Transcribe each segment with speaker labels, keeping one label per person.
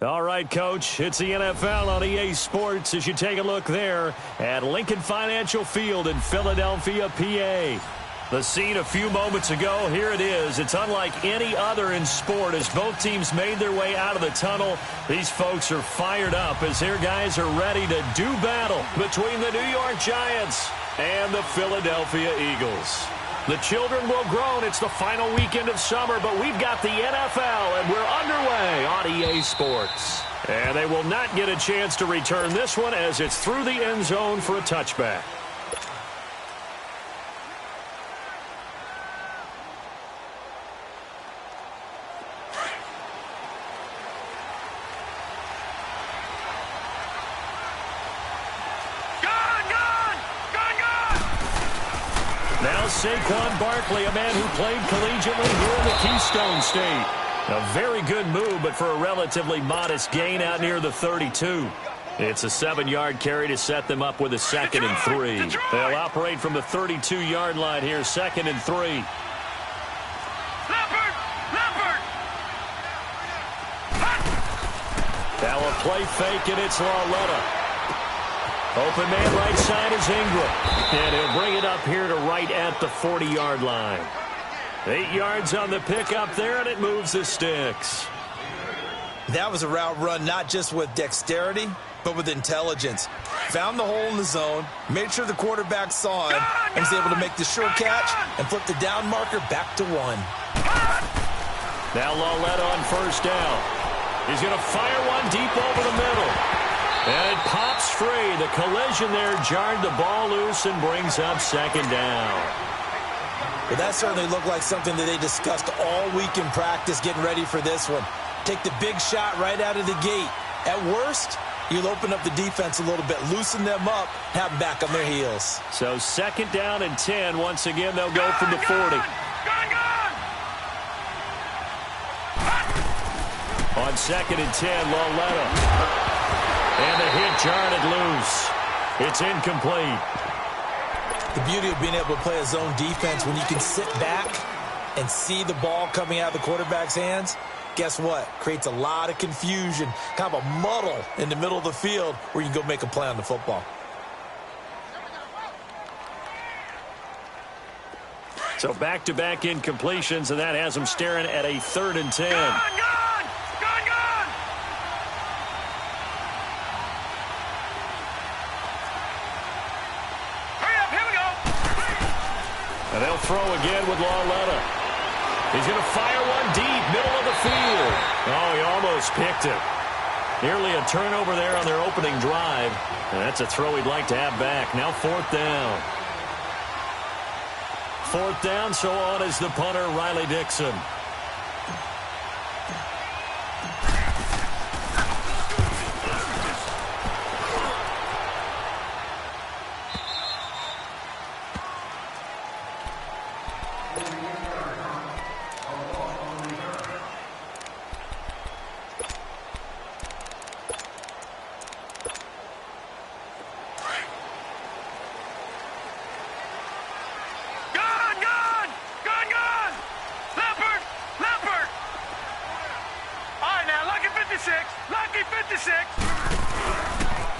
Speaker 1: All right, Coach, it's the NFL on EA Sports as you take a look there at Lincoln Financial Field in Philadelphia, PA. The scene a few moments ago, here it is. It's unlike any other in sport as both teams made their way out of the tunnel. These folks are fired up as their guys are ready to do battle between the New York Giants and the Philadelphia Eagles. The children will groan. It's the final weekend of summer, but we've got the NFL, and we're underway on EA Sports. And they will not get a chance to return this one as it's through the end zone for a touchback. Now Saquon Barkley, a man who played collegiately here in the Keystone State. A very good move, but for a relatively modest gain out near the 32. It's a 7-yard carry to set them up with a 2nd and 3. They'll operate from the 32-yard line here, 2nd and 3. Now a play fake, and it's Lauletta. Open man right side is Ingram. And he'll bring it up here to right at the 40-yard line. 8 yards on the pickup there, and it moves the sticks.
Speaker 2: That was a route run not just with dexterity, but with intelligence. Found the hole in the zone, made sure the quarterback saw him, and was able to make the short catch and flip the down marker back to 1.
Speaker 1: Now Lauletta on first down. He's going to fire one deep over the middle. And it pops free. The collision there jarred the ball loose and brings up 2nd down.
Speaker 2: Well, that certainly looked like something that they discussed all week in practice getting ready for this one. Take the big shot right out of the gate. At worst, you'll open up the defense a little bit, loosen them up, have them back on their heels.
Speaker 1: So 2nd down and 10. Once again, they'll go from the 40. On 2nd and 10, Lauletta. And the hit jarred it loose. It's incomplete.
Speaker 2: The beauty of being able to play a zone defense when you can sit back and see the ball coming out of the quarterback's hands, guess what? Creates a lot of confusion, kind of a muddle in the middle of the field where you can go make a play on the football.
Speaker 1: So back-to-back incompletions, and that has them staring at a 3rd and 10. And they'll throw again with Lauletta. He's going to fire one deep, middle of the field. Oh, he almost picked it. Nearly a turnover there on their opening drive. And that's a throw he'd like to have back. Now 4th down. 4th down, so on is the punter, Riley Dixon.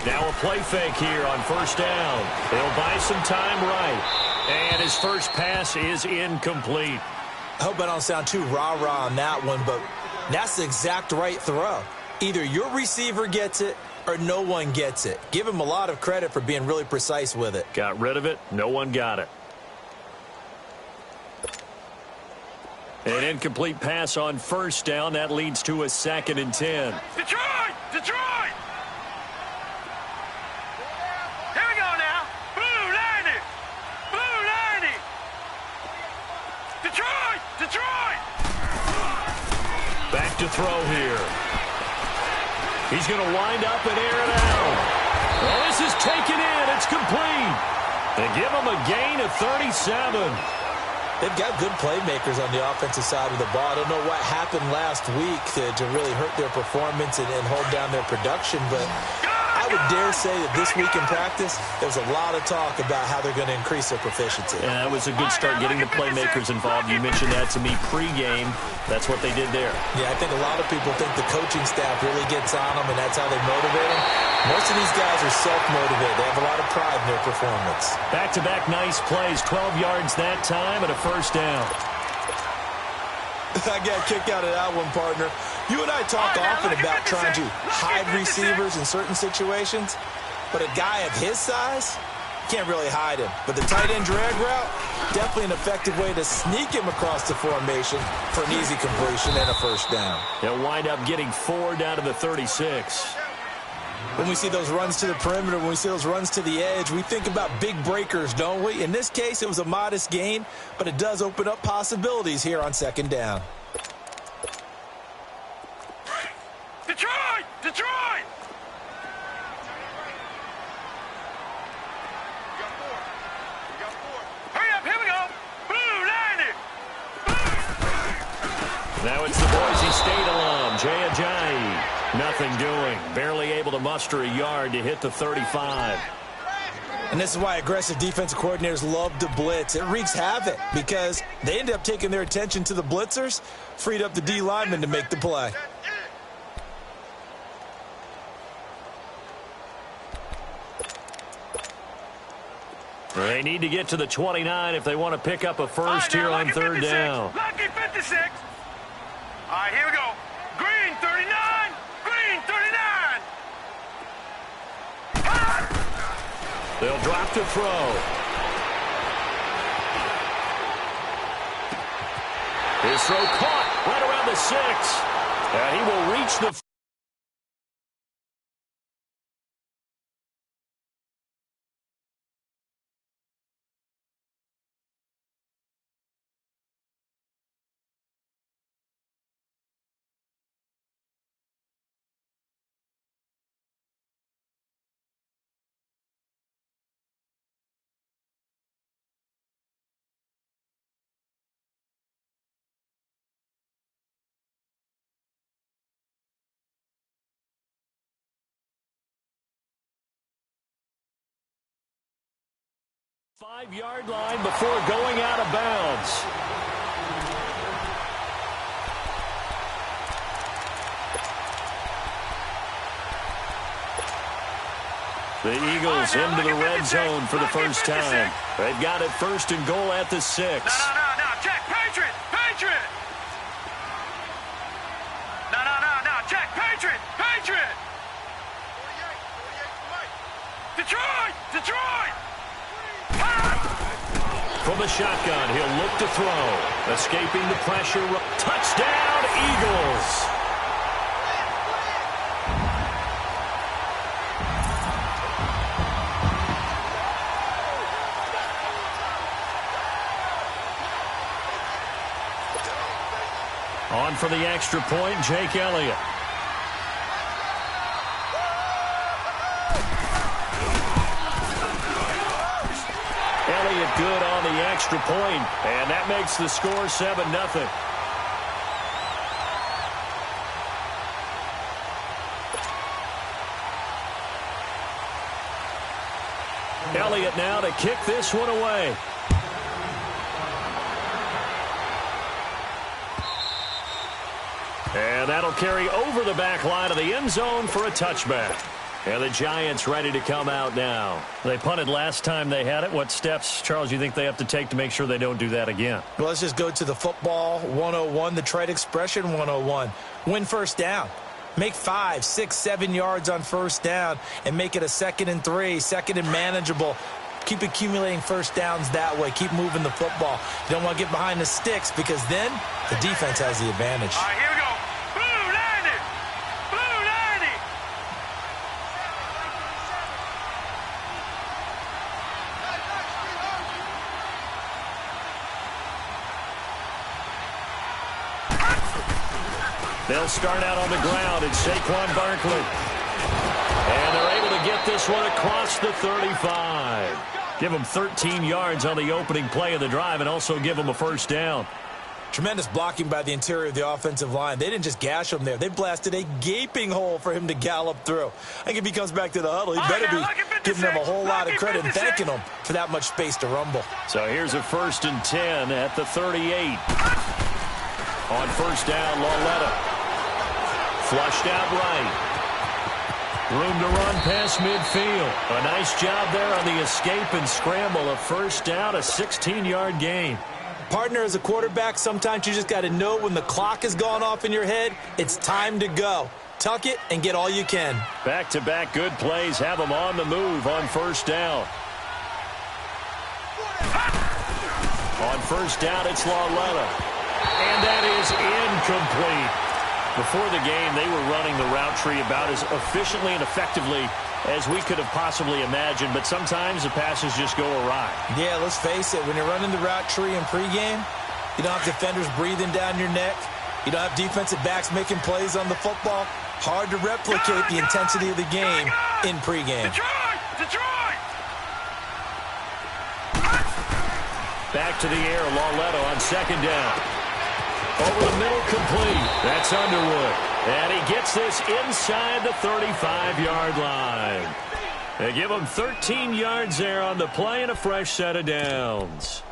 Speaker 1: Now a play fake here on 1st down. They'll buy some time right. And his first pass is incomplete.
Speaker 2: I hope I don't sound too rah-rah on that one, but that's the exact right throw. Either your receiver gets it or no one gets it. Give him a lot of credit for being really precise with it.
Speaker 1: Got rid of it. No one got it. An incomplete pass on 1st down. That leads to a 2nd and 10.
Speaker 3: Detroit! Detroit! Here we go now. Blue 90! Blue 90! Detroit! Detroit!
Speaker 1: Back to throw here. He's going to wind up and air it out. Well, this is taken in. It's complete. They give him a gain of 37.
Speaker 2: They've got good playmakers on the offensive side of the ball. I don't know what happened last week to really hurt their performance and hold down their production, but I I would dare say that this week in practice, there's a lot of talk about how they're going to increase their proficiency.
Speaker 1: And that was a good start getting the playmakers involved. You mentioned that to me pregame. That's what they did there.
Speaker 2: Yeah, I think a lot of people think the coaching staff really gets on them, and that's how they motivate them. Most of these guys are self-motivated. They have a lot of pride in their performance.
Speaker 1: Back-to-back nice plays, 12 yards that time, and a first down.
Speaker 2: I got a kick out of that one, partner. You and I talk often about trying to hide receivers in certain situations, but a guy of his size, can't really hide him. But the tight end drag route, definitely an effective way to sneak him across the formation for an easy completion and a first down.
Speaker 1: They'll wind up getting 4 down to the 36.
Speaker 2: When we see those runs to the perimeter, when we see those runs to the edge, we think about big breakers, don't we? In this case, it was a modest gain, but it does open up possibilities here on second down.
Speaker 3: Detroit! Detroit! Hurry up, here we go! Blue, line it!
Speaker 1: Now it's the Boise State alum, Jay Ajayi. Nothing doing. Barely able to muster a yard to hit the 35.
Speaker 2: And this is why aggressive defensive coordinators love to blitz. It wreaks havoc because they end up taking their attention to the blitzers, freed up the D lineman to make the play.
Speaker 1: They need to get to the 29 if they want to pick up a first here on third down.
Speaker 3: Lucky 56. All right, here we go. Green 39. Green 39.
Speaker 1: They'll drop to throw. His throw caught right around the 6. And he will reach the five-yard line before going out of bounds. The Eagles into the red zone for the first time. They've got it first and goal at the 6.
Speaker 3: No. Check. Patriot. Patriot. No. Check. Patriot. Patriot. Detroit.
Speaker 1: From the shotgun, he'll look to throw. Escaping the pressure. Touchdown, Eagles. On for the extra point, Jake Elliott. Elliott good on the extra point, and that makes the score 7-0. Elliott now to kick this one away. And that'll carry over the back line of the end zone for a touchback. And the Giants ready to come out now. They punted last time they had it. What steps, Charles, you think they have to take to make sure they don't do that again?
Speaker 2: Well, let's just go to the football 101, the trade expression 101. Win first down. Make 5, 6, 7 yards on first down and make it a 2nd and 3, 2nd and manageable. Keep accumulating first downs that way. Keep moving the football. You don't want to get behind the sticks because then the defense has the advantage.
Speaker 3: All right, here we go. Blue, line it. Blue, line it.
Speaker 1: They'll start out on the ground. It's Saquon Barkley. And they're able to get this one across the 35. Give them 13 yards on the opening play of the drive and also give them a first down.
Speaker 2: Tremendous blocking by the interior of the offensive line. They didn't just gash him there. They blasted a gaping hole for him to gallop through. I think if he comes back to the huddle, he better be giving them a whole lot of credit and thanking them for that much space to rumble.
Speaker 1: So here's a 1st and 10 at the 38. On 1st down, Lauletta. Flushed out right. Room to run past midfield. A nice job there on the escape and scramble. A 1st down, a 16-yard gain.
Speaker 2: Partner, as a quarterback, sometimes you just got to know when the clock has gone off in your head, it's time to go. Tuck it and get all you can.
Speaker 1: Back-to-back good plays have them on the move on 1st down. On 1st down, it's Lauletta. And that is incomplete. Before the game, they were running the route tree about as efficiently and effectively as we could have possibly imagined, but sometimes the passes just go awry.
Speaker 2: Yeah, let's face it, when you're running the route tree in pregame, you don't have defenders breathing down your neck. You don't have defensive backs making plays on the football. Hard to replicate the intensity of the game in pregame.
Speaker 3: Detroit!
Speaker 1: Back to the air, Lauletta on 2nd down. Over the middle, complete. That's Underwood. And he gets this inside the 35-yard line. They give him 13 yards there on the play and a fresh set of downs.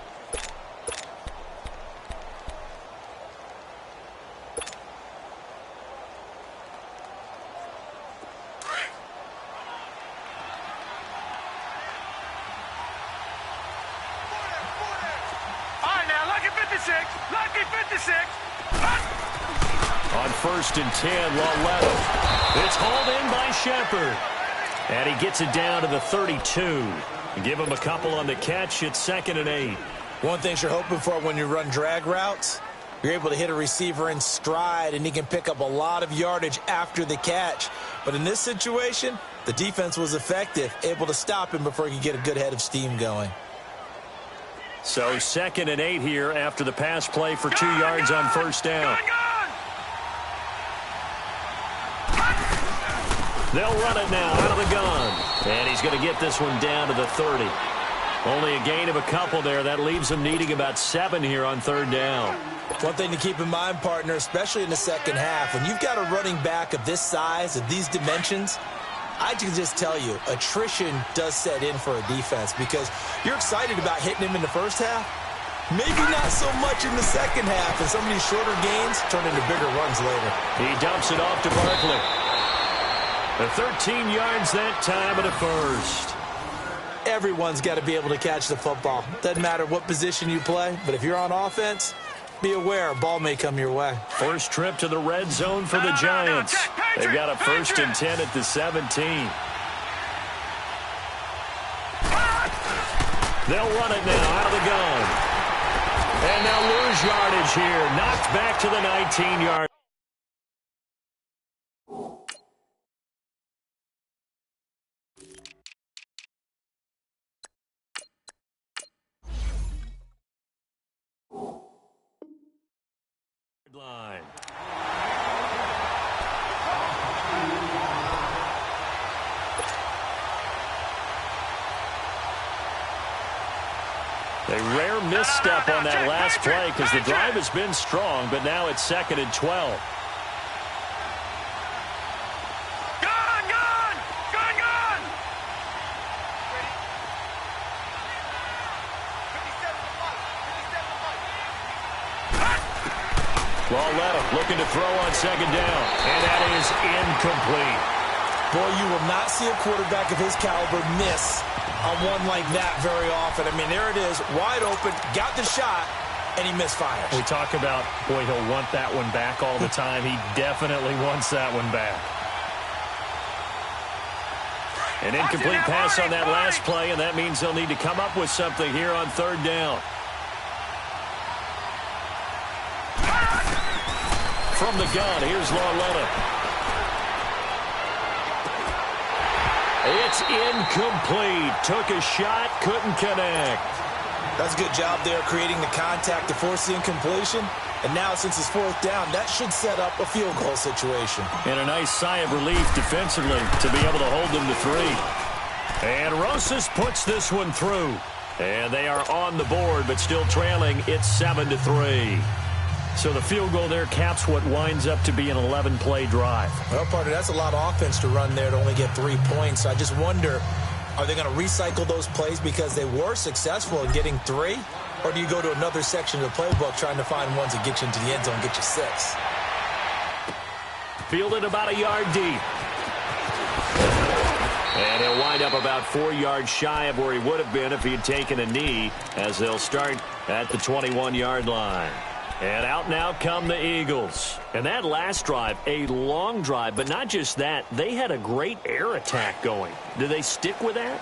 Speaker 3: All right, now, lucky 56. Lucky 56.
Speaker 1: On 1st and 10, Lauletta. It's hauled in by Shepard. And he gets it down to the 32. Give him a couple on the catch. It's 2nd and 8.
Speaker 2: One thing you're hoping for when you run drag routes, you're able to hit a receiver in stride, and he can pick up a lot of yardage after the catch. But in this situation, the defense was effective, able to stop him before he could get a good head of steam going.
Speaker 1: So 2nd and 8 here after the pass play for 2 yards on 1st down. They'll run it now out of the gun. And he's going to get this one down to the 30. Only a gain of a couple there. That leaves him needing about 7 here on 3rd down.
Speaker 2: One thing to keep in mind, partner, especially in the second half, when you've got a running back of this size, of these dimensions, I can just tell you, attrition does set in for a defense because you're excited about hitting him in the first half. Maybe not so much in the second half, and some of these shorter gains turn into bigger runs later.
Speaker 1: He dumps it off to Barkley. The 13 yards that time at a 1st.
Speaker 2: Everyone's got to be able to catch the football. Doesn't matter what position you play, but if you're on offense, be aware a ball may come your way.
Speaker 1: First trip to the red zone for the Giants. They've got a 1st and 10 at the 17. They'll run it now out of the gun. And they'll lose yardage here. Knocked back to the 19-yard. Line. A rare misstep on that last play because the drive has been strong, but now it's 2nd and 12. Lauletta looking to throw on 2nd down, and that is incomplete.
Speaker 2: Boy, you will not see a quarterback of his caliber miss on one like that very often. I mean, there it is, wide open, got the shot, and he misfires.
Speaker 1: We talk about, boy, he'll want that one back all the time. He definitely wants that one back. An incomplete pass on that last play, and that means they'll need to come up with something here on 3rd down. From the gun, here's Lauletta. It's incomplete. Took a shot, couldn't connect.
Speaker 2: That's a good job there creating the contact to force the incompletion. And now, since it's 4th down, that should set up a field goal situation.
Speaker 1: And a nice sigh of relief defensively to be able to hold them to 3. And Rosas puts this one through. And they are on the board, but still trailing. It's 7-3. So the field goal there caps what winds up to be an 11-play drive.
Speaker 2: Well, partner, that's a lot of offense to run there to only get 3 points. So I just wonder, are they going to recycle those plays because they were successful in getting 3? Or do you go to another section of the playbook trying to find ones that get you into the end zone and get you 6?
Speaker 1: Fielded about a yard deep. And he'll wind up about 4 yards shy of where he would have been if he had taken a knee, as they'll start at the 21-yard line. And out now come the Eagles. And that last drive, a long drive, but not just that. They had a great air attack going. Do they stick with that?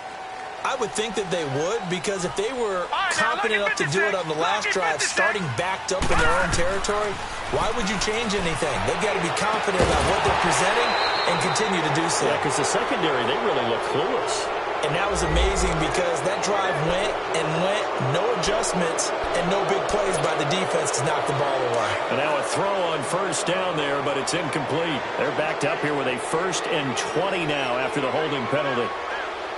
Speaker 2: I would think that they would, because if they were confident enough to do it on the last drive, starting backed up in their own territory, why would you change anything? They've got to be confident about what they're presenting and continue to do so.
Speaker 1: Yeah, because the secondary, they really look clueless.
Speaker 2: And that was amazing because that drive went and went, no adjustments, and no big plays by the defense to knock the ball away.
Speaker 1: And now a throw on first down there, but it's incomplete. They're backed up here with a 1st and 20 now after the holding penalty.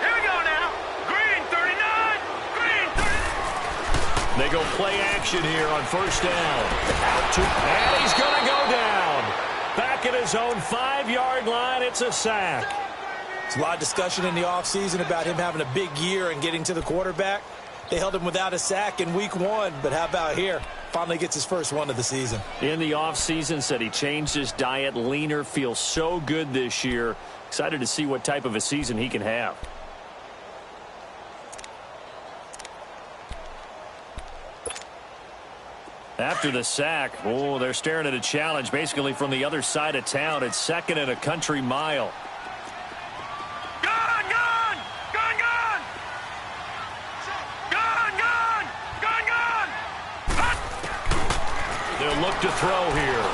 Speaker 3: Here we go now. Green 39. Green 39.
Speaker 1: They go play action here on first down. And he's going to go down. Back at his own 5-yard line, it's a sack.
Speaker 2: There's a lot of discussion in the offseason about him having a big year and getting to the quarterback. They held him without a sack in week 1, but how about here? Finally gets his first one of the season.
Speaker 1: In the offseason, said he changed his diet, leaner, feels so good this year. Excited to see what type of a season he can have. After the sack, oh, they're staring at a challenge basically from the other side of town. It's 2nd and a country mile. They'll look to throw here.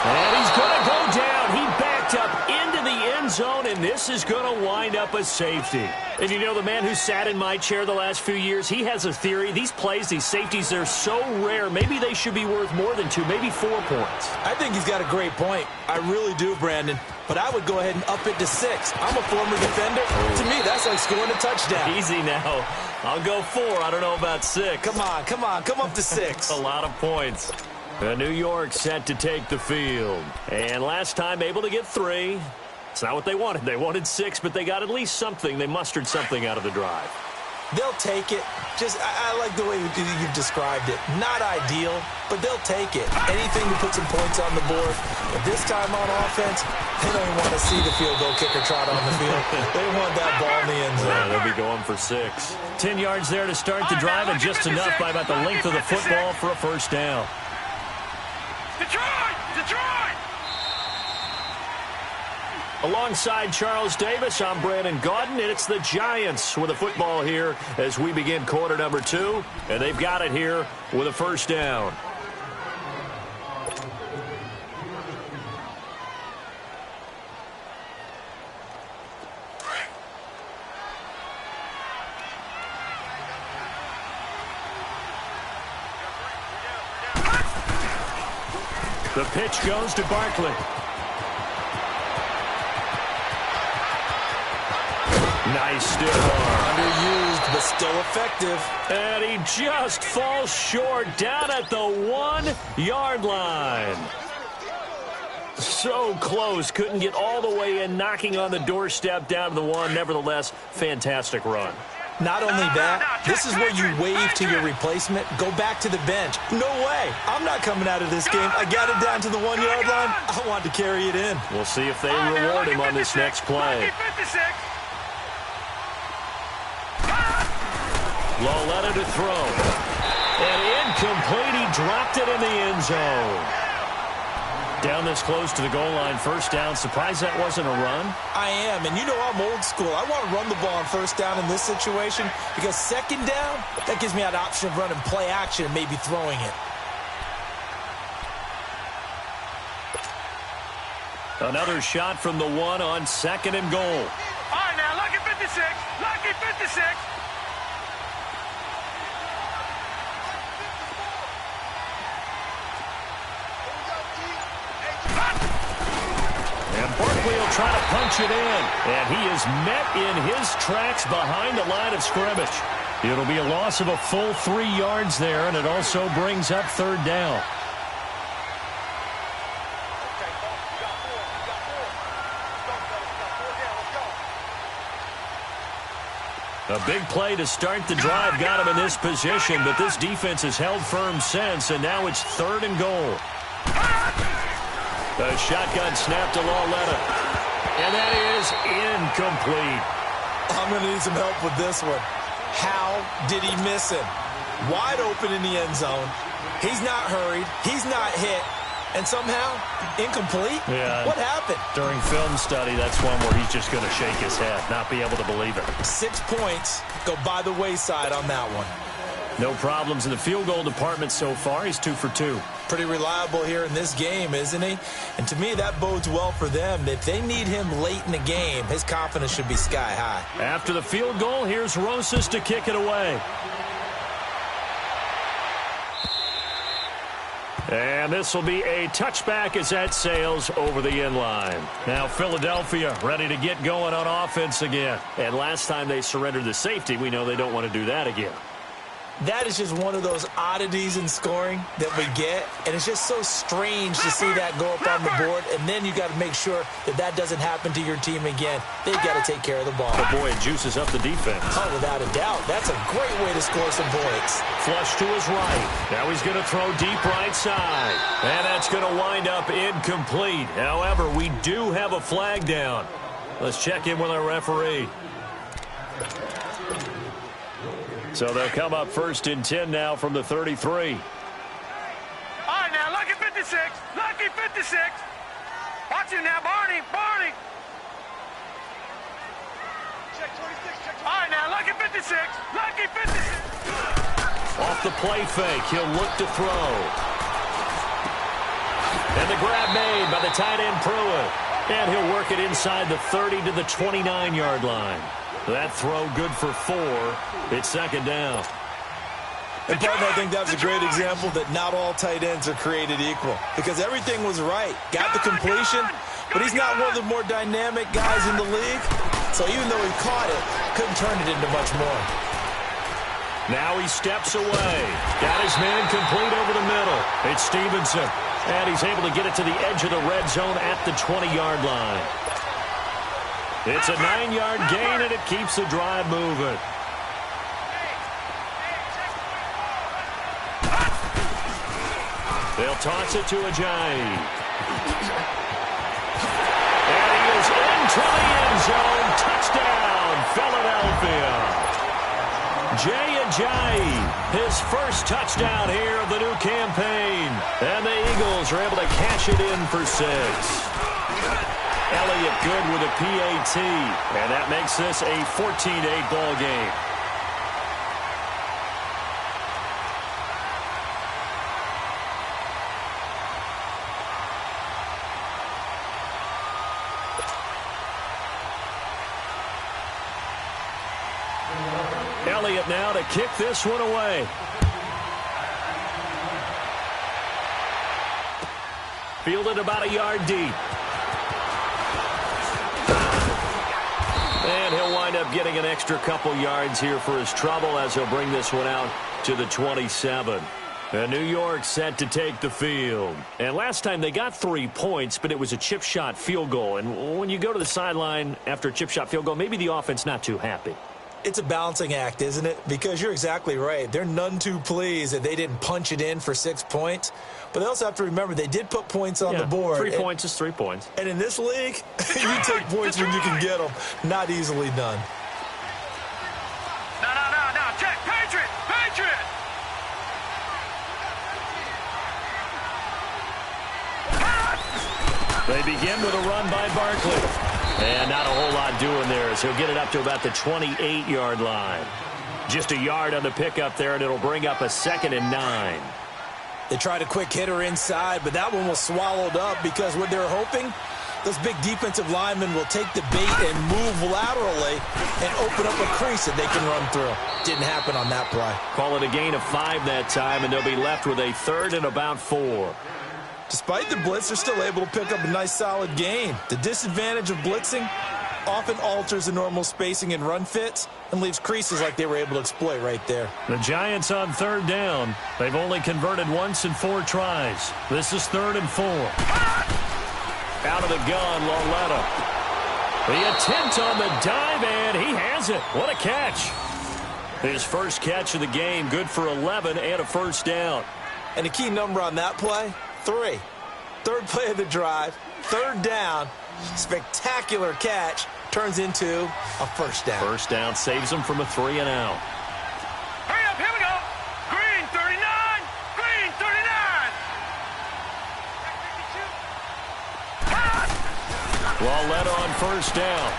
Speaker 1: And he's going to go down. He backed up into the end zone, and this is going to wind up a safety. And you know, the man who sat in my chair the last few years, he has a theory. These plays, these safeties, they're so rare. Maybe they should be worth more than 2, maybe 4 points.
Speaker 2: I think he's got a great point. I really do, Brandon. But I would go ahead and up it to 6. I'm a former defender. To me, that's like scoring a touchdown.
Speaker 1: Easy now. I'll go 4. I don't know about 6.
Speaker 2: Come on. Come up to 6.
Speaker 1: A lot of points. New York set to take the field. And last time able to get 3. It's not what they wanted. They wanted 6, but they got at least something. They mustered something out of the drive.
Speaker 2: They'll take it. I like the way you've described it. Not ideal, but they'll take it. Anything to put some points on the board. But this time on offense, they don't even want to see the field goal kicker trot on the field. They want that ball in the end zone.
Speaker 1: Yeah, they'll be going for 6. 10 yards there to start the drive, and just enough by about the length of the football for a first down.
Speaker 3: Detroit! Detroit!
Speaker 1: Alongside Charles Davis, I'm Brandon Gaudin, and it's the Giants with a football here as we begin quarter number 2, and they've got it here with a first down. The pitch goes to Barkley. Nice stiff arm.
Speaker 2: Underused, but still effective.
Speaker 1: And he just falls short down at the 1-yard line. So close. Couldn't get all the way in, knocking on the doorstep down to the 1. Nevertheless, fantastic run.
Speaker 2: Not only that, this is where you wave to your replacement, go back to the bench. No way. I'm not coming out of this game. I got it down to the 1-yard line. I wanted to carry it in.
Speaker 1: We'll see if they reward him on this next play. Lauletta to throw. And incomplete. He dropped it in the end zone. Down this close to the goal line, first down. Surprised that wasn't a run?
Speaker 2: I am, and you know I'm old school. I want to run the ball on first down in this situation because second down, that gives me an option of running play action and maybe throwing it.
Speaker 1: Another shot from the 1 on 2nd and goal.
Speaker 3: All right, now, lucky 56. Lucky 56.
Speaker 1: Barkley will try to punch it in. And he is met in his tracks behind the line of scrimmage. It'll be a loss of a full 3 yards there, and it also brings up third down. A big play to start the drive got him in this position, but this defense has held firm since, and now it's 3rd and goal. A shotgun snap to Lauletta, and that is incomplete.
Speaker 2: I'm going to need some help with this one. How did he miss him? Wide open in the end zone. He's not hurried. He's not hit. And somehow, incomplete?
Speaker 1: Yeah.
Speaker 2: What happened?
Speaker 1: During film study, that's one where he's just going to shake his head, not be able to believe it.
Speaker 2: 6 points go by the wayside on that one.
Speaker 1: No problems in the field goal department so far. He's 2 for 2.
Speaker 2: Pretty reliable here in this game, isn't he? And to me, that bodes well for them. If they need him late in the game, his confidence should be sky high.
Speaker 1: After the field goal, here's Rosas to kick it away. And this will be a touchback as that sails over the inline. Now Philadelphia ready to get going on offense again. And last time they surrendered the safety, we know they don't want to do that again.
Speaker 2: That is just one of those oddities in scoring that we get, and it's just so strange to see that go up on the board, and then you got to make sure that that doesn't happen to your team again. They've got to take care of the ball.
Speaker 1: But boy, it juices up the defense.
Speaker 2: Oh, without a doubt. That's a great way to score some points.
Speaker 1: Flush to his right. Now he's going to throw deep right side, and that's going to wind up incomplete. However, we do have a flag down. Let's check in with our referee. So they'll come up 1st and 10 now from the 33.
Speaker 3: All right, now, lucky 56. Lucky 56. Watch him now, Barney. Barney. Check 26. Check 26. All right, now, lucky 56. Lucky 56.
Speaker 1: Off the play fake, he'll look to throw. And the grab made by the tight end Pruitt. And he'll work it inside the 30 to the 29-yard line. That throw good for 4. It's 2nd down.
Speaker 2: And partner, I think that was a great example that not all tight ends are created equal. Because everything was right. Got the completion, but he's not one of the more dynamic guys in the league. So even though he caught it, couldn't turn it into much more.
Speaker 1: Now he steps away. Got his man complete over the middle. It's Stevenson. And he's able to get it to the edge of the red zone at the 20-yard line. It's a 9-yard gain, and it keeps the drive moving. They'll toss it to Ajayi. And he is into the end zone. Touchdown, Philadelphia. Jay Ajayi, his first touchdown here of the new campaign. And the Eagles are able to cash it in for 6. Elliott good with a PAT, and that makes this a 14-8 ball game. Elliott now to kick this one away. Fielded about a yard deep. And he'll wind up getting an extra couple yards here for his trouble as he'll bring this one out to the 27. And New York set to take the field. And last time they got 3 points, but it was a chip shot field goal. And when you go to the sideline after a chip shot field goal, maybe the offense not too happy.
Speaker 2: It's a balancing act, isn't it? Because you're exactly right. They're none too pleased that they didn't punch it in for 6 points. But they also have to remember they did put points on the board.
Speaker 1: 3 points is 3 points.
Speaker 2: And in this league, you take points when you can get them. Not easily done.
Speaker 3: No. Check. Patriot. Patriot.
Speaker 1: They begin with a run by Barkley. And not a whole lot doing there as he'll get it up to about the 28-yard line. Just a yard on the pickup there, and it'll bring up a 2nd and 9.
Speaker 2: They tried a quick hitter inside, but that one was swallowed up because what they're hoping, those big defensive linemen will take the bait and move laterally and open up a crease that they can run through. Didn't happen on that play.
Speaker 1: Call it a gain of 5 that time, and they'll be left with a 3rd and about 4.
Speaker 2: Despite the blitz, they're still able to pick up a nice, solid gain. The disadvantage of blitzing, often alters the normal spacing and run fits and leaves creases like they were able to exploit right there.
Speaker 1: The Giants on 3rd down. They've only converted once in 4 tries. This is 3rd and 4. Out of the gun, Lauletta. The attempt on the dive, and he has it. What a catch. His first catch of the game, good for 11 and a first down.
Speaker 2: And a key number on that play, 3. 3rd play of the drive, 3rd down, spectacular catch, turns into a first down.
Speaker 1: First down saves him from a 3 and out.
Speaker 3: Hurry up, here we go. Green 39, green 39.
Speaker 1: Lauletta on first down.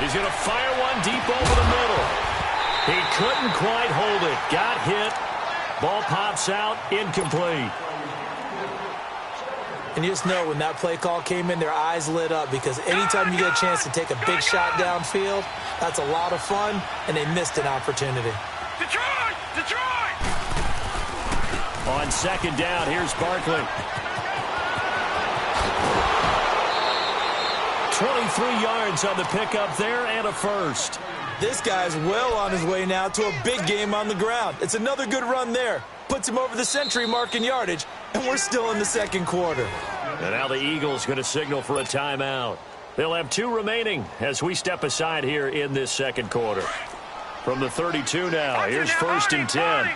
Speaker 1: He's going to fire one deep over the middle. He couldn't quite hold it. Got hit. Ball pops out, incomplete.
Speaker 2: And you just know when that play call came in, their eyes lit up, because anytime you get a chance to take a big shot downfield, that's a lot of fun, and they missed an opportunity.
Speaker 3: Detroit! Detroit!
Speaker 1: On 2nd down, here's Barkley. 23 yards on the pickup there and a first.
Speaker 2: This guy's well on his way now to a big game on the ground. It's another good run there. Puts him over the century mark in yardage, and we're still in the 2nd quarter.
Speaker 1: And now the Eagles going to signal for a timeout. They'll have 2 remaining as we step aside here in this 2nd quarter. From the 32 now, here's 1st and 10.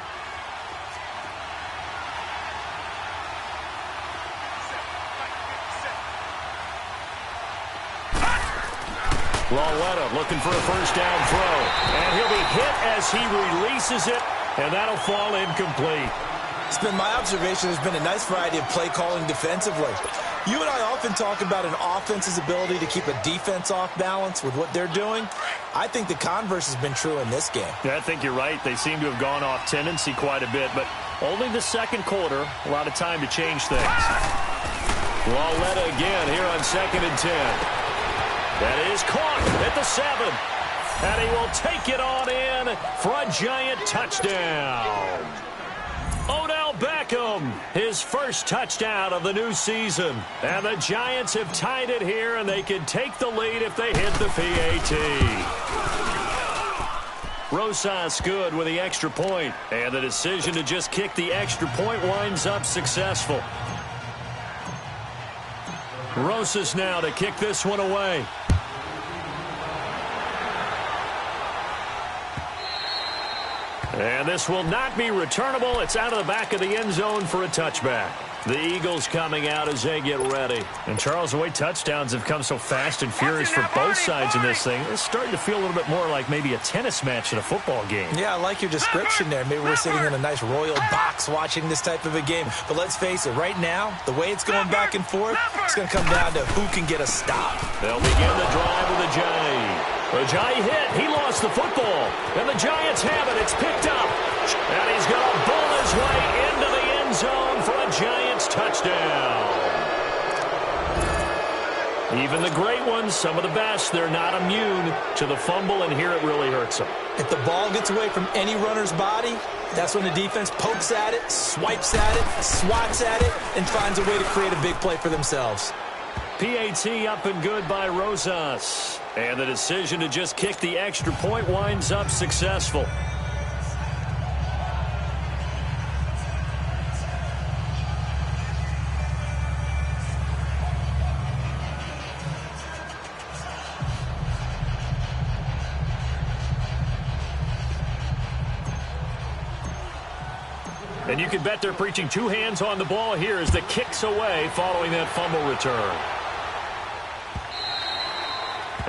Speaker 1: Lauletta looking for a first down throw. And he'll be hit as he releases it, and that'll fall incomplete.
Speaker 2: It's been my observation there's been a nice variety of play calling defensively. You and I often talk about an offense's ability to keep a defense off balance with what they're doing. I think the converse has been true in this game.
Speaker 1: Yeah, I think you're right. They seem to have gone off tendency quite a bit, but only the 2nd quarter, a lot of time to change things. Lauletta again here on 2nd and 10. That is caught at the 7. And he will take it on in for a Giant touchdown. Odell Beckham, his first touchdown of the new season. And the Giants have tied it here, and they can take the lead if they hit the PAT. Rosas good with the extra point, and the decision to just kick the extra point winds up successful. Rosas now to kick this one away. And this will not be returnable. It's out of the back of the end zone for a touchback. The Eagles coming out as they get ready. And, Charles, the way touchdowns have come so fast and furious for both sides in this thing, it's starting to feel a little bit more like maybe a tennis match in a football game.
Speaker 2: Yeah, I like your description there. Maybe we're sitting in a nice royal box watching this type of a game. But let's face it, right now, the way it's going back and forth, it's going to come down to who can get a stop.
Speaker 1: They'll begin the drive with Ajayi. Ajayi hit. He lost the football. And the Giants have it. It's picked up. And he's going to bowl his way into the end zone for a Giants touchdown. Even the great ones, some of the best, they're not immune to the fumble, and here it really hurts them.
Speaker 2: If the ball gets away from any runner's body, that's when the defense pokes at it, swipes at it, swats at it, and finds a way to create a big play for themselves.
Speaker 1: PAT up and good by Rosas. And the decision to just kick the extra point winds up successful. And you can bet they're preaching 2 hands on the ball here as the kick's away following that fumble return.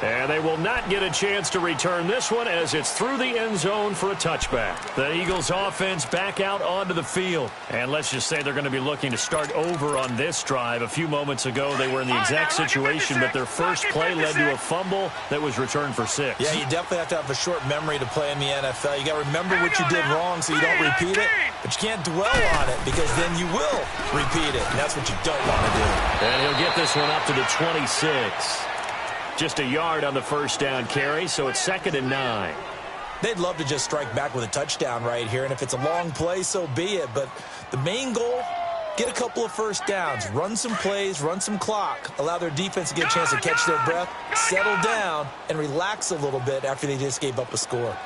Speaker 1: And they will not get a chance to return this one as it's through the end zone for a touchback. The Eagles offense back out onto the field. And let's just say they're going to be looking to start over on this drive. A few moments ago, they were in the exact situation, but their first play led to a fumble that was returned for 6.
Speaker 2: Yeah, you definitely have to have a short memory to play in the NFL. You got to remember what you did wrong so you don't repeat it, but you can't dwell on it because then you will repeat it, and that's what you don't want to do.
Speaker 1: And he'll get this one up to the 26. Just a yard on the first down carry, so it's 2nd and 9.
Speaker 2: They'd love to just strike back with a touchdown right here, and if it's a long play, so be it. But the main goal Get a couple of first downs, run some plays, run some clock, allow their defense to get a chance to catch their breath, settle down, and relax a little bit after they just gave up a score.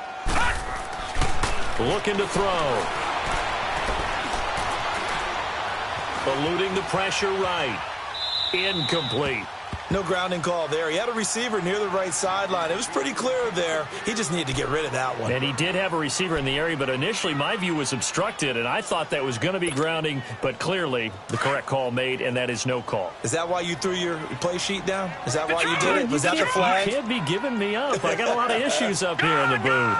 Speaker 1: Looking to throw. Eluding the pressure right. Incomplete.
Speaker 2: No grounding call there. He had a receiver near the right sideline. It was pretty clear there. He just needed to get rid of that one.
Speaker 1: And he did have a receiver in the area, but initially my view was obstructed, and I thought that was going to be grounding, but clearly the correct call made, and that is no call.
Speaker 2: Is that why you threw your play sheet down? Is that why you did it? Was that the flag?
Speaker 1: You can't be giving me up. I got a lot of issues up here in the booth.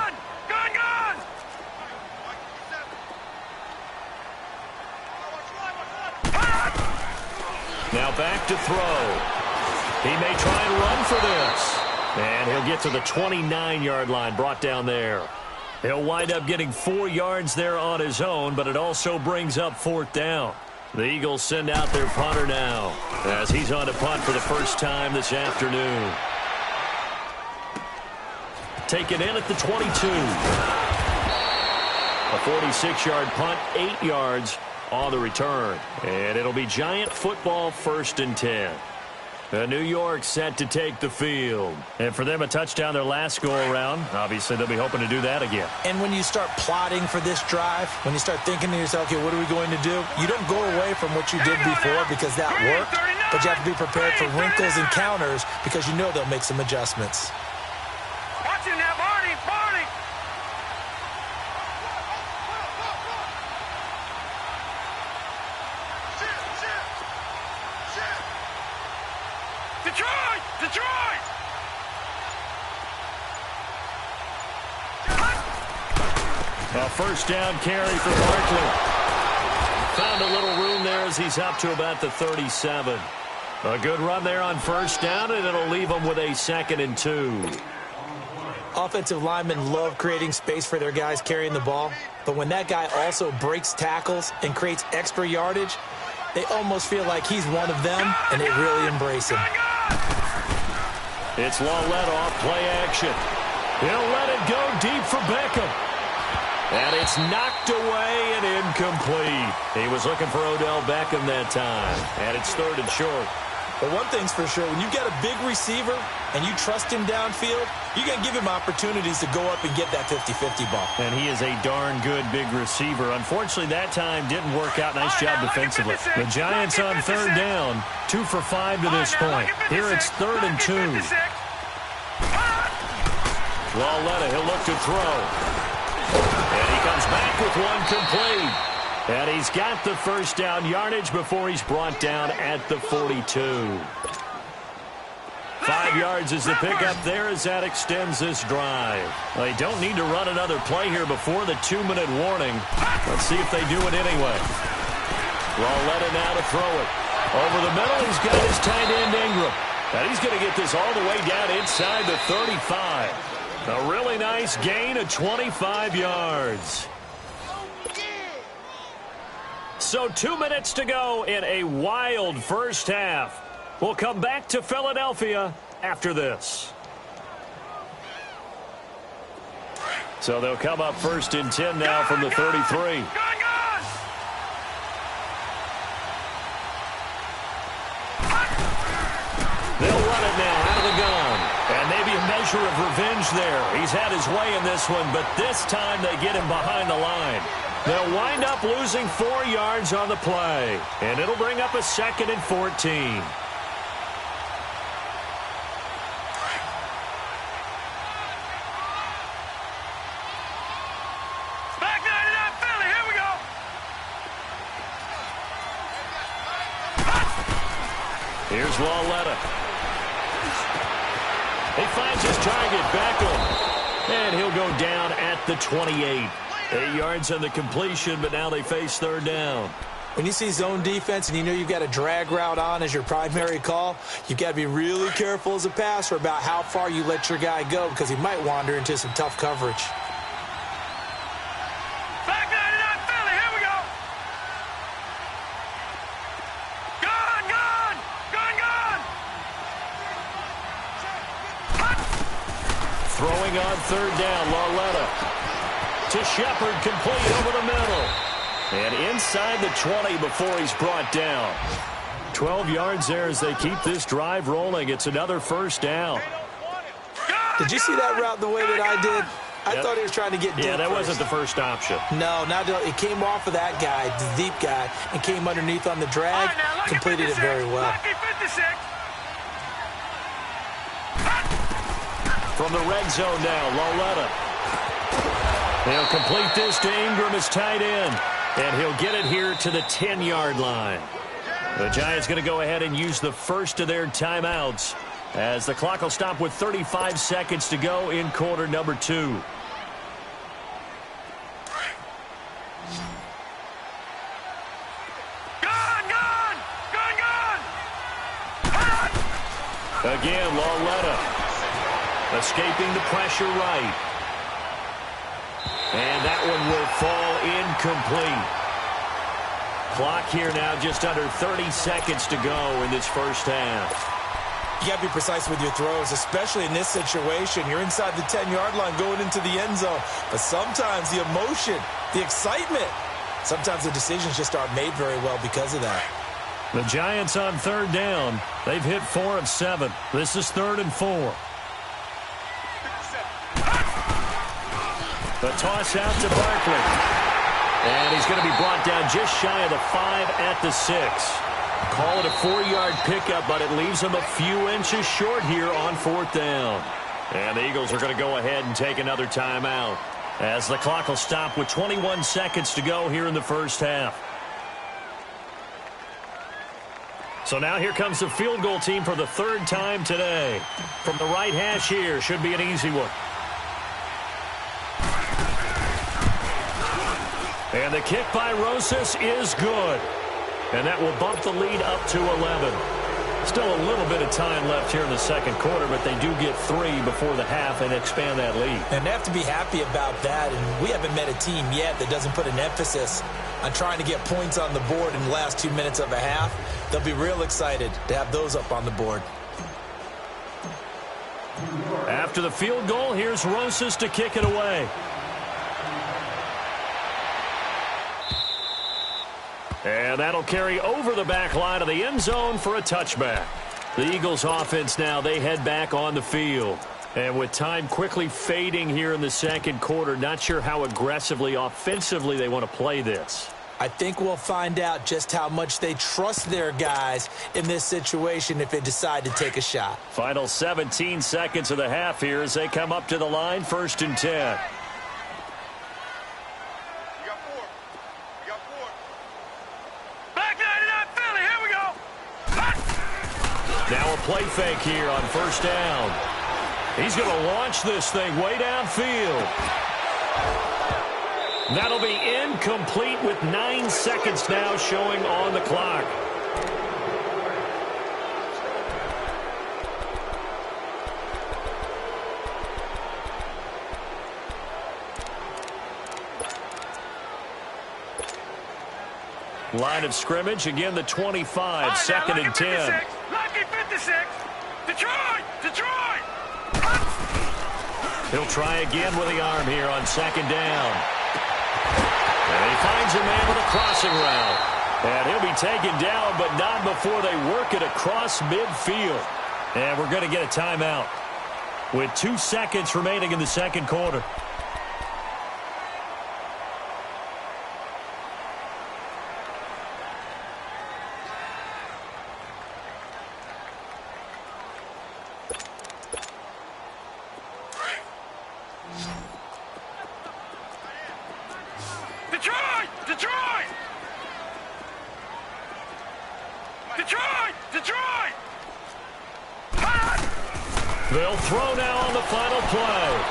Speaker 1: Now back to throw. He may try and run for this. And he'll get to the 29-yard line, brought down there. He'll wind up getting 4 yards there on his own, but it also brings up 4th down. The Eagles send out their punter now as he's on to punt for the first time this afternoon. Taken in at the 22. A 46-yard punt, 8 yards on the return. And it'll be Giant football, 1st and 10. New York set to take the field. And for them, a touchdown their last go-around. Obviously, they'll be hoping to do that again.
Speaker 2: And when you start plotting for this drive, when you start thinking to yourself, okay, what are we going to do? You don't go away from what you did before because that worked, but you have to be prepared for wrinkles and counters because you know they'll make some adjustments.
Speaker 3: Watch him now, Barney! Barney! Detroit! Detroit!
Speaker 1: A first down carry for Barkley. Found a little room there as he's up to about the 37. A good run there on first down, and it'll leave him with a 2nd and 2.
Speaker 2: Offensive linemen love creating space for their guys carrying the ball, but when that guy also breaks tackles and creates extra yardage, they almost feel like he's one of them, and they really embrace him.
Speaker 1: It's Lawlett off play action. He'll let it go deep for Beckham. And it's knocked away and incomplete. He was looking for Odell Beckham that time. And it's 3rd and short.
Speaker 2: But one thing's for sure, when you've got a big receiver and you trust him downfield, you're going to give him opportunities to go up and get that 50-50 ball.
Speaker 1: And he is a darn good big receiver. Unfortunately, that time didn't work out. Nice job defensively. The Giants on 3rd down, 2 for 5 to this point. Here it's 3rd and 2. Lawlett, he'll look to throw. And he comes back with one complete. And he's got the first down yardage before he's brought down at the 42. 5 yards is the pickup there as that extends this drive. Well, they don't need to run another play here before the 2-minute warning. Let's see if they do it anyway. Lawlett now to throw it. Over the middle, he's got his tight end Ingram. And he's going to get this all the way down inside the 35. A really nice gain of 25 yards. So 2 minutes to go in a wild first half. We'll come back to Philadelphia after this. So they'll come up 1st and 10 now from the 33. They'll run it now out of the gun. And maybe a measure of revenge there. He's had his way in this one, but this time they get him behind the line. They'll wind up losing 4 yards on the play. And it'll bring up a 2nd and 14. Here's Lawlett. He finds his target, Beckham. And he'll go down at the 28. 8 yards on the completion, but now they face 3rd down.
Speaker 2: When you see zone defense and you know you've got a drag route on as your primary call, you've got to be really careful as a passer about how far you let your guy go because he might wander into some tough coverage.
Speaker 3: Back 99 Philly, here we go. Gone, gone, gone, gone.
Speaker 1: Throwing on 3rd down, Lawlett to Shepard, complete over the middle. And inside the 20 before he's brought down. 12 yards there as they keep this drive rolling. It's another first down.
Speaker 2: Did you see that route the way that I did? I thought he was trying to get deep.
Speaker 1: Yeah, that
Speaker 2: first.
Speaker 1: wasn't the first option.
Speaker 2: No, it came off of that guy, the deep guy, and came underneath on the drag. Completed it very well.
Speaker 1: From the red zone now, Loletta. He'll complete this to Ingram as tight end. And he'll get it here to the 10-yard line. The Giants going to go ahead and use the first of their timeouts as the clock will stop with 35 seconds to go in quarter number 2. Again, Loletta escaping the pressure right. And that one will fall incomplete. Clock here now just under 30 seconds to go in this first half.
Speaker 2: You got to be precise with your throws, especially in this situation. You're inside the 10-yard line going into the end zone. But sometimes the emotion, the excitement, sometimes the decisions just aren't made very well because of that.
Speaker 1: The Giants on third down. They've hit 4 of 7. This is 3rd and 4. The toss out to Barkley. And he's going to be brought down just shy of the 5 at the 6. Call it a 4-yard pickup, but it leaves him a few inches short here on 4th down. And the Eagles are going to go ahead and take another timeout as the clock will stop with 21 seconds to go here in the first half. So now here comes the field goal team for the 3rd time today. From the right hash here, should be an easy one. And the kick by Rosas is good. And that will bump the lead up to 11. Still a little bit of time left here in the second quarter, but they do get 3 before the half and expand that lead.
Speaker 2: And they have to be happy about that. And we haven't met a team yet that doesn't put an emphasis on trying to get points on the board in the last 2 minutes of a half. They'll be real excited to have those up on the board.
Speaker 1: After the field goal, here's Rosas to kick it away. And that'll carry over the back line of the end zone for a touchback. The Eagles offense now, they head back on the field. And with time quickly fading here in the second quarter, not sure how aggressively, offensively they want to play this.
Speaker 2: I think we'll find out just how much they trust their guys in this situation if they decide to take a shot.
Speaker 1: Final 17 seconds of the half here as they come up to the line, 1st and 10. Now a play fake here on 1st down. He's going to launch this thing way downfield. That'll be incomplete with 9 seconds now showing on the clock. Line of scrimmage, again the 25, right, 2nd and 10.
Speaker 3: Lucky 56. Detroit! Detroit!
Speaker 1: He'll try again with the arm here on 2nd down. And he finds a man with a crossing route. And he'll be taken down, but not before they work it across midfield. And we're going to get a timeout with 2 seconds remaining in the second quarter.
Speaker 3: Detroit! Detroit! Detroit! Detroit!
Speaker 1: They'll throw now on the final play.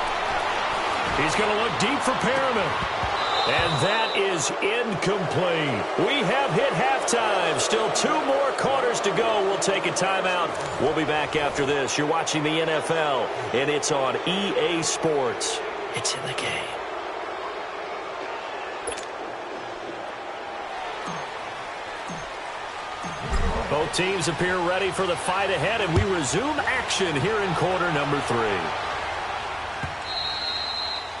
Speaker 1: He's going to look deep for Perriman. And that is incomplete. We have hit halftime. Still 2 more quarters to go. We'll take a timeout. We'll be back after this. You're watching the NFL, and it's on EA Sports. It's in the game. Both teams appear ready for the fight ahead, and we resume action here in quarter number 3.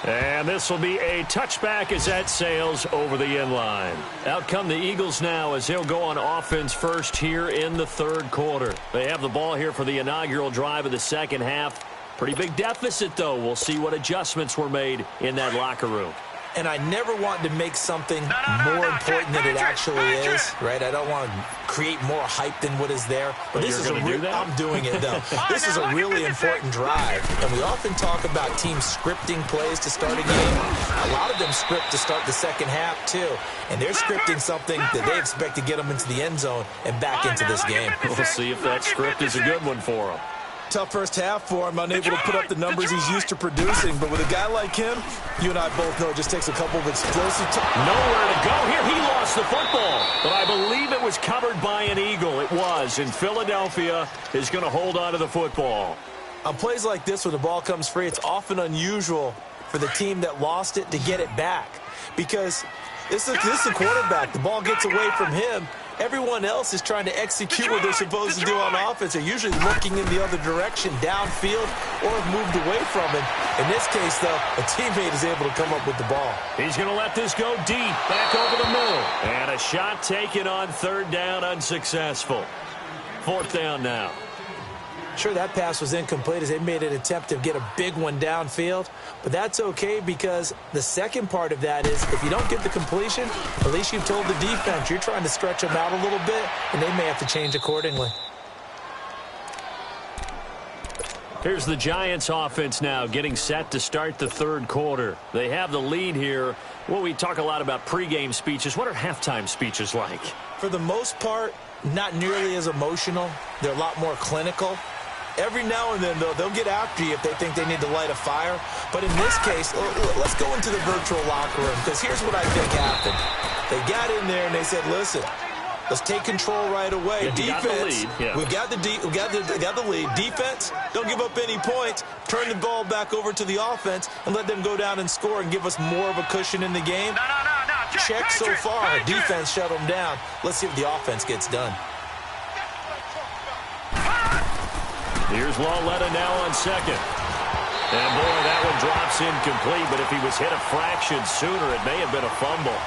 Speaker 1: And this will be a touchback as that sails over the end line. Out come the Eagles now as they'll go on offense first here in the third quarter. They have the ball here for the inaugural drive of the second half. Pretty big deficit, though. We'll see what adjustments were made in that locker room.
Speaker 2: And I never want to make something more important than it actually is, right? I don't want to create more hype than what is there. But this is I'm doing it, though. This is a really important drive. And we often talk about teams scripting plays to start a game. A lot of them script to start the second half, too. And they're scripting something that they expect to get them into the end zone and back into this game.
Speaker 1: We'll see if that script is a good one for them.
Speaker 2: Tough first half for him, unable to put up the numbers he's used to producing. But with a guy like him, you and I both know it just takes a couple of explosive
Speaker 1: nowhere to go here. He lost the football, but I believe it was covered by an Eagle. It was, and Philadelphia is going to hold on to the football.
Speaker 2: On plays like this, when the ball comes free, it's often unusual for the team that lost it to get it back. Because this is the quarterback. The ball gets away from him. Everyone else is trying to execute what they're supposed to do on offense. They're usually looking in the other direction, downfield, or have moved away from it. In this case, though, a teammate is able to come up with the ball.
Speaker 1: He's going to let this go deep, back over the middle. And a shot taken on third down, unsuccessful. Fourth down now.
Speaker 2: Sure, that pass was incomplete as they made an attempt to get a big one downfield. But that's okay because the second part of that is if you don't get the completion, at least you've told the defense you're trying to stretch them out a little bit, and they may have to change accordingly.
Speaker 1: Here's the Giants offense now getting set to start the third quarter. They have the lead here. Well, we talk a lot about pregame speeches. What are halftime speeches like?
Speaker 2: For the most part, not nearly as emotional. They're a lot more clinical. Every now and then, though, they'll get after you if they think they need to light a fire. But in this case, let's go into the virtual locker room, because here's what I think happened. They got in there and they said, listen, let's take control right away. Defense, we got the lead. Defense, don't give up any points. Turn the ball back over to the offense and let them go down and score and give us more of a cushion in the game. Check so far. Defense shut them down. Let's see if the offense gets done.
Speaker 1: Here's Lauletta now on second. And, boy, that one drops incomplete, but if he was hit a fraction sooner, it may have been a fumble.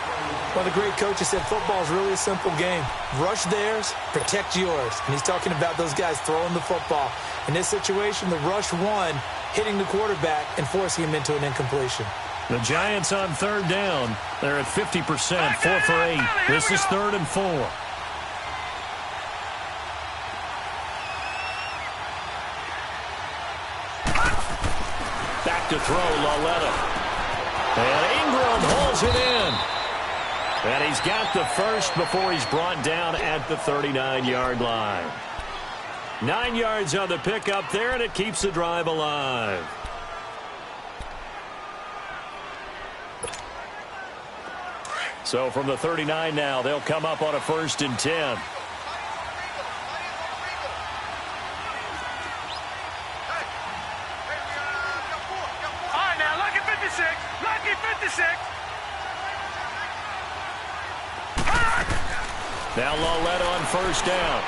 Speaker 2: Well, the great coach has said football is really a simple game. Rush theirs, protect yours. And he's talking about those guys throwing the football. In this situation, the rush one, hitting the quarterback and forcing him into an incompletion.
Speaker 1: The Giants on third down. They're at 50%, 4 for 8. This is 3rd and 4. Back to throw, Lauletta. And Ingram hauls it in. And he's got the first before he's brought down at the 39-yard line. 9 yards on the pickup there, and it keeps the drive alive. So from the 39 now, they'll come up on a 1st and 10. Now Lauletta on 1st down.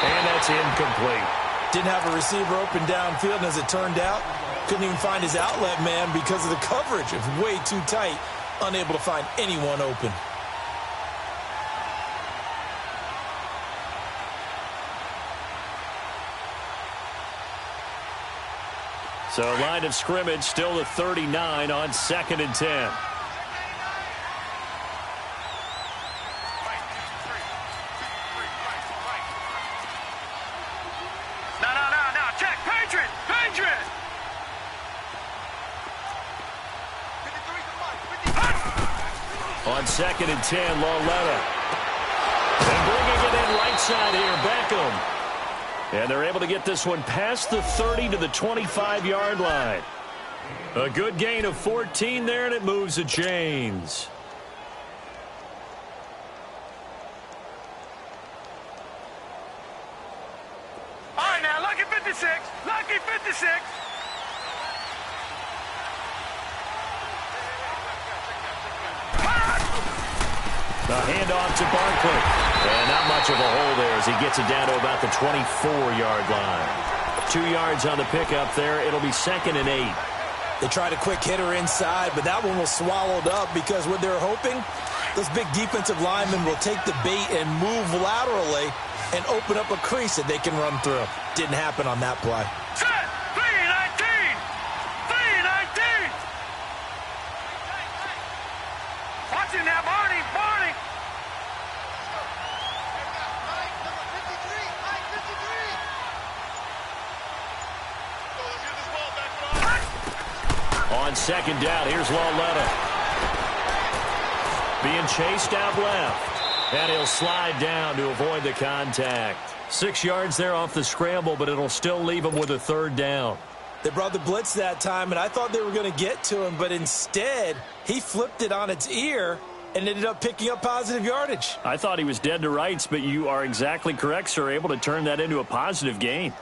Speaker 1: And that's incomplete.
Speaker 2: Didn't have a receiver open downfield, and as it turned out, couldn't even find his outlet man because of the coverage. It was way too tight, unable to find anyone open.
Speaker 1: So line of scrimmage still the 39 on 2nd and 10. On 2nd and 10, Lauletta. And bringing it in right side here, Beckham. And they're able to get this one past the 30 to the 25-yard line. A good gain of 14 there, and it moves the chains.
Speaker 3: All right, now, lucky 56. Lucky 56.
Speaker 1: The handoff to Barkley. And not much of a hole there as he gets it down to about the 24-yard line. 2 yards on the pickup there. It'll be 2nd and 8.
Speaker 2: They tried a quick hitter inside, but that one was swallowed up because what they're hoping, those big defensive linemen will take the bait and move laterally and open up a crease that they can run through. Didn't happen on that play.
Speaker 3: Set! 319! 319! Watch him now, Barney! Barney!
Speaker 1: On second down, here's Lauletta. Being chased out left. And he'll slide down to avoid the contact. 6 yards there off the scramble, but it'll still leave him with a third down.
Speaker 2: They brought the blitz that time, and I thought they were going to get to him, but instead, he flipped it on its ear and ended up picking up positive yardage.
Speaker 1: I thought he was dead to rights, but you are exactly correct, sir. Able to turn that into a positive gain.